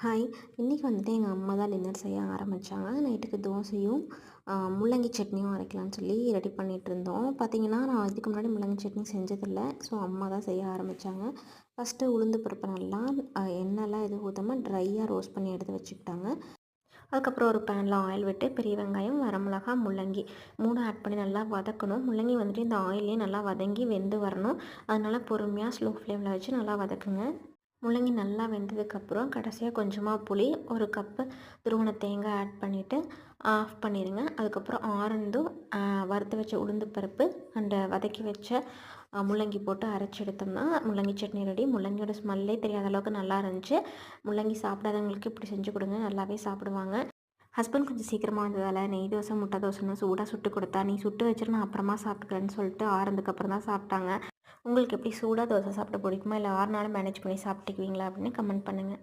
Hi! இன்றைக்கி வந்துட்டு எங்கள் அம்மா தான் டின்னர் செய்ய ஆரம்பித்தாங்க. நைட்டுக்கு தோசையும் முள்ளங்கி சட்னியும் அரைக்கலான்னு சொல்லி ரெடி பண்ணிகிட்ருந்தோம். பார்த்திங்கன்னா, நான் இதுக்கு முன்னாடி முள்ளங்கி சட்னி செஞ்சதில்ல. ஸோ அம்மா தான் செய்ய ஆரம்பித்தாங்க. ஃபஸ்ட்டு உளுந்து பருப்பை நல்லா எண்ணெய்லாம் எதுவும் ஊத்தாம ட்ரையாக ரோஸ்ட் பண்ணி எடுத்து வச்சுக்கிட்டாங்க. அதுக்கப்புறம் ஒரு பேனில் ஆயில் விட்டு பெரிய வெங்காயம், வரமிளகா, முள்ளங்கி 3 ஆட் பண்ணி நல்லா வதக்கணும். முள்ளங்கி வந்துட்டு இந்த ஆயிலே நல்லா வதங்கி வெந்து வரணும். அதனால பொறுமையாக ஸ்லோ ஃப்ளேமில் வச்சு நல்லா வதக்குங்க. முள்ளங்கி நல்லா வெந்ததுக்கப்புறம் கடைசியாக கொஞ்சமாக புளி, 1 கப்பு துருவின தேங்காய் ஆட் பண்ணிவிட்டு ஆஃப் பண்ணிடுங்க. அதுக்கப்புறம் ஆறந்தும் வறுத்து வச்ச உளுந்து பருப்பு அண்டு வதக்கி வச்ச முள்ளங்கி போட்டு அரைச்சி எடுத்தோம்னா முள்ளங்கி சட்னி ரெடி. முள்ளங்கியோட ஸ்மெல்லே தெரியாத அளவுக்கு நல்லா இருந்துச்சு. முள்ளங்கி சாப்பிடாதவங்களுக்கு இப்படி செஞ்சு கொடுங்க, நல்லாவே சாப்பிடுவாங்க. ஹஸ்பண்ட் கொஞ்சம் சீக்கிரமாக வந்ததால் நெய் தோசை, முட்டை தோசைன்னு சூடாக சுட்டு கொடுத்தா, நீ சுட்டு வச்சுட்டு நான் அப்புறமா சாப்பிட்டுக்கிறேன்னு சொல்லிட்டு ஆறுனதுக்கப்புறம் தான் சாப்பிட்டாங்க. உங்களுக்கு எப்படி சூடாக தோசை சாப்பிட பிடிக்குமா? இல்லை ஆறுனாலும் மேனேஜ் பண்ணி சாப்பிட்டுக்குவீங்களா? அப்படின்னு கமெண்ட் பண்ணுங்கள்.